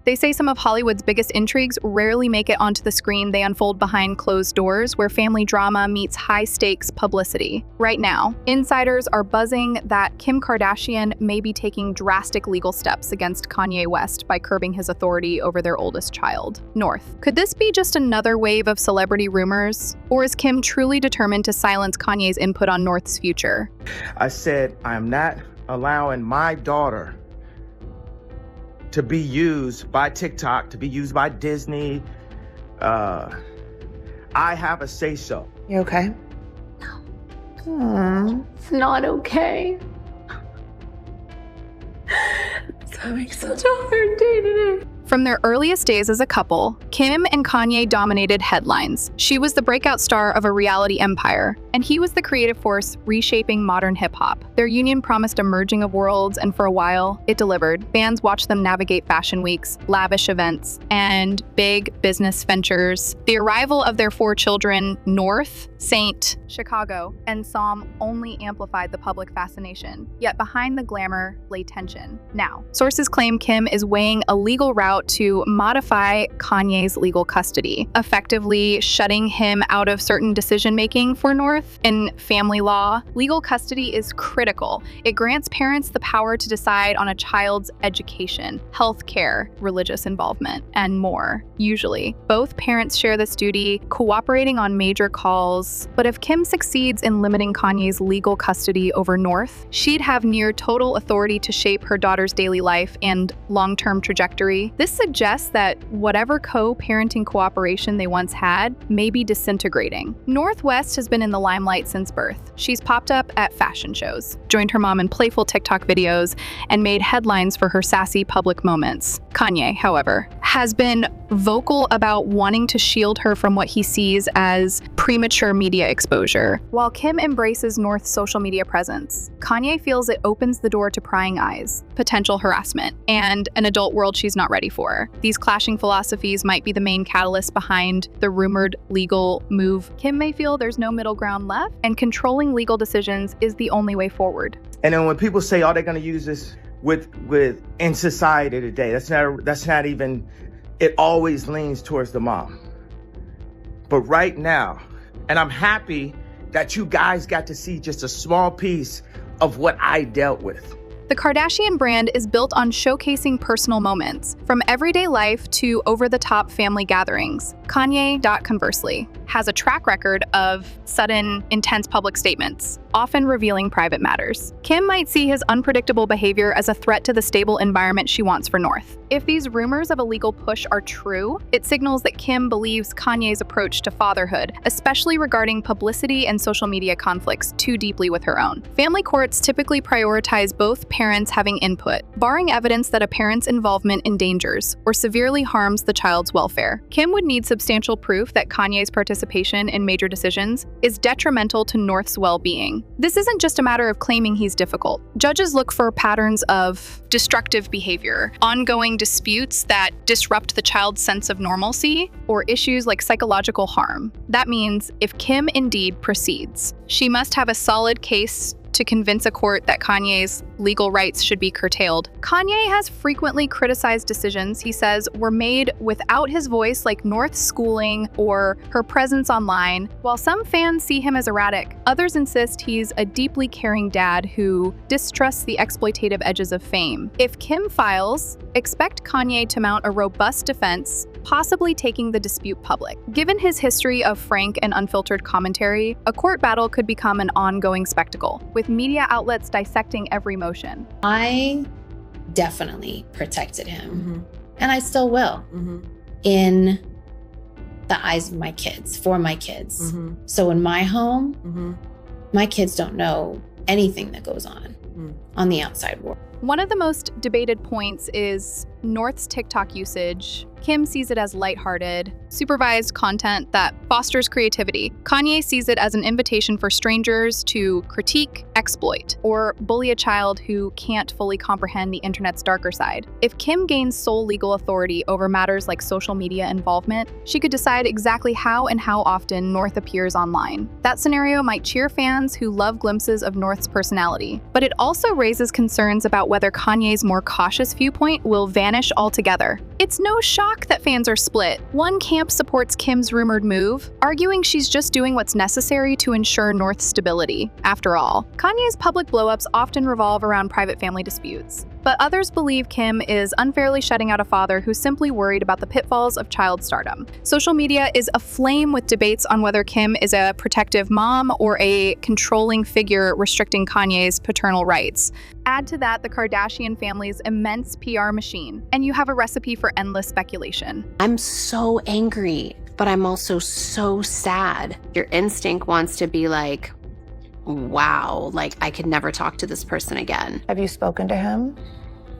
They say some of Hollywood's biggest intrigues rarely make it onto the screen. They unfold behind closed doors, where family drama meets high-stakes publicity. Right now, insiders are buzzing that Kim Kardashian may be taking drastic legal steps against Kanye West by curbing his authority over their oldest child, North. Could this be just another wave of celebrity rumors? Or is Kim truly determined to silence Kanye's input on North's future? I said, I'm not allowing my daughter to be used by TikTok, to be used by Disney. I have a say-so. You okay? No. It's not okay. It's having such a hard day today. From their earliest days as a couple, Kim and Kanye dominated headlines. She was the breakout star of a reality empire, and he was the creative force reshaping modern hip-hop. Their union promised a merging of worlds, and for a while, it delivered. Fans watched them navigate fashion weeks, lavish events, and big business ventures. The arrival of their 4 children, North, Saint, Chicago, and Psalm, only amplified the public fascination. Yet behind the glamour lay tension. Now, sources claim Kim is weighing a legal route to modify Kanye's legal custody, effectively shutting him out of certain decision-making for North. In family law, legal custody is critical. It grants parents the power to decide on a child's education, health care, religious involvement, and more. Usually, both parents share this duty, cooperating on major calls. But if Kim succeeds in limiting Kanye's legal custody over North, she'd have near total authority to shape her daughter's daily life and long-term trajectory. This suggests that whatever co-parenting cooperation they once had may be disintegrating. North West has been in the limelight since birth. She's popped up at fashion shows, joined her mom in playful TikTok videos, and made headlines for her sassy public moments. Kanye, however, has been vocal about wanting to shield her from what he sees as premature media exposure. While Kim embraces North's social media presence, Kanye feels it opens the door to prying eyes, potential harassment, and an adult world she's not ready for. These clashing philosophies might be the main catalyst behind the rumored legal move. Kim may feel there's no middle ground left, and controlling legal decisions is the only way forward. And then when people say, oh, they're gonna use this with in society today, that's not even, it always leans towards the mom. But right now, and I'm happy that you guys got to see just a small piece of what I dealt with. The Kardashian brand is built on showcasing personal moments, from everyday life to over-the-top family gatherings. Kanye, conversely, has a track record of sudden, intense public statements, often revealing private matters. Kim might see his unpredictable behavior as a threat to the stable environment she wants for North. If these rumors of a legal push are true, it signals that Kim believes Kanye's approach to fatherhood, especially regarding publicity and social media conflicts, too deeply with her own. Family courts typically prioritize both parents having input, barring evidence that a parent's involvement endangers or severely harms the child's welfare. Kim would need substantial proof that Kanye's participation in major decisions is detrimental to North's well-being. This isn't just a matter of claiming he's difficult. Judges look for patterns of destructive behavior, ongoing disputes that disrupt the child's sense of normalcy, or issues like psychological harm. That means if Kim indeed proceeds, she must have a solid case to convince a court that Kanye's legal rights should be curtailed. Kanye has frequently criticized decisions he says were made without his voice, like North's schooling or her presence online. While some fans see him as erratic, others insist he's a deeply caring dad who distrusts the exploitative edges of fame. If Kim files, expect Kanye to mount a robust defense, possibly taking the dispute public. Given his history of frank and unfiltered commentary, a court battle could become an ongoing spectacle, with media outlets dissecting every motion. I definitely protected him, and I still will, in the eyes of my kids, for my kids. So in my home, my kids don't know anything that goes on the outside world. One of the most debated points is North's TikTok usage. Kim sees it as lighthearted, supervised content that fosters creativity. Kanye sees it as an invitation for strangers to critique, exploit or bully a child who can't fully comprehend the internet's darker side. If Kim gains sole legal authority over matters like social media involvement, she could decide exactly how and how often North appears online. That scenario might cheer fans who love glimpses of North's personality, but it also raises concerns about whether Kanye's more cautious viewpoint will vanish altogether. It's no shock that fans are split. One camp supports Kim's rumored move, arguing she's just doing what's necessary to ensure North's stability. After all, Kanye's public blowups often revolve around private family disputes. But others believe Kim is unfairly shutting out a father who's simply worried about the pitfalls of child stardom. Social media is aflame with debates on whether Kim is a protective mom or a controlling figure restricting Kanye's paternal rights. Add to that the Kardashian family's immense PR machine, and you have a recipe for endless speculation. I'm so angry, but I'm also so sad. Your instinct wants to be like, wow, like I could never talk to this person again. Have you spoken to him?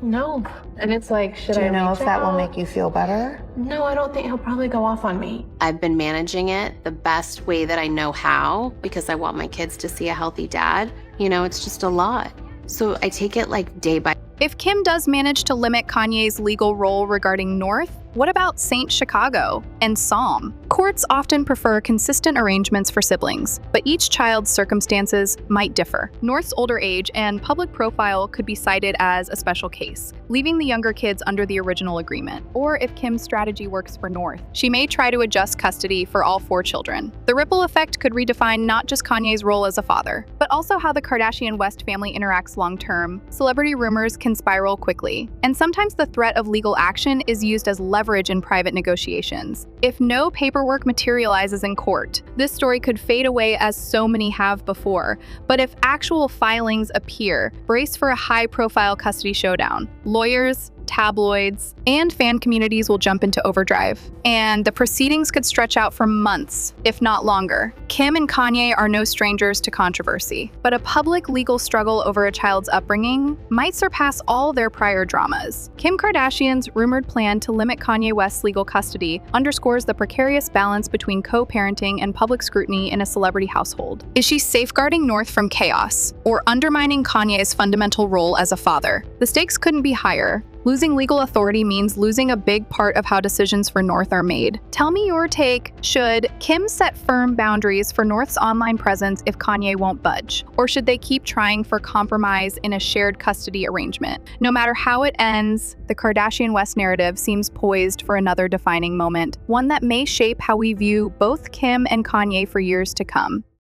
No. And it's like, should I Do you know reach if that will out? make you feel better? No, I don't think he'll probably go off on me. I've been managing it the best way that I know how because I want my kids to see a healthy dad. You know, it's just a lot. So I take it like day by day. If Kim does manage to limit Kanye's legal role regarding North, what about Saint Chicago and Psalm? Courts often prefer consistent arrangements for siblings, but each child's circumstances might differ. North's older age and public profile could be cited as a special case, leaving the younger kids under the original agreement. Or if Kim's strategy works for North, she may try to adjust custody for all 4 children. The ripple effect could redefine not just Kanye's role as a father, but also how the Kardashian West family interacts long-term. Celebrity rumors can spiral quickly, and sometimes the threat of legal action is used as leverage in private negotiations. If no paperwork materializes in court, this story could fade away as so many have before. But if actual filings appear, brace for a high-profile custody showdown. Lawyers, tabloids, and fan communities will jump into overdrive. And the proceedings could stretch out for months, if not longer. Kim and Kanye are no strangers to controversy, but a public legal struggle over a child's upbringing might surpass all their prior dramas. Kim Kardashian's rumored plan to limit Kanye West's legal custody underscores the precarious balance between co-parenting and public scrutiny in a celebrity household. Is she safeguarding North from chaos, or undermining Kanye's fundamental role as a father? The stakes couldn't be higher. Losing legal authority means losing a big part of how decisions for North are made. Tell me your take. Should Kim set firm boundaries for North's online presence if Kanye won't budge? Or should they keep trying for compromise in a shared custody arrangement? No matter how it ends, the Kardashian West narrative seems poised for another defining moment, one that may shape how we view both Kim and Kanye for years to come.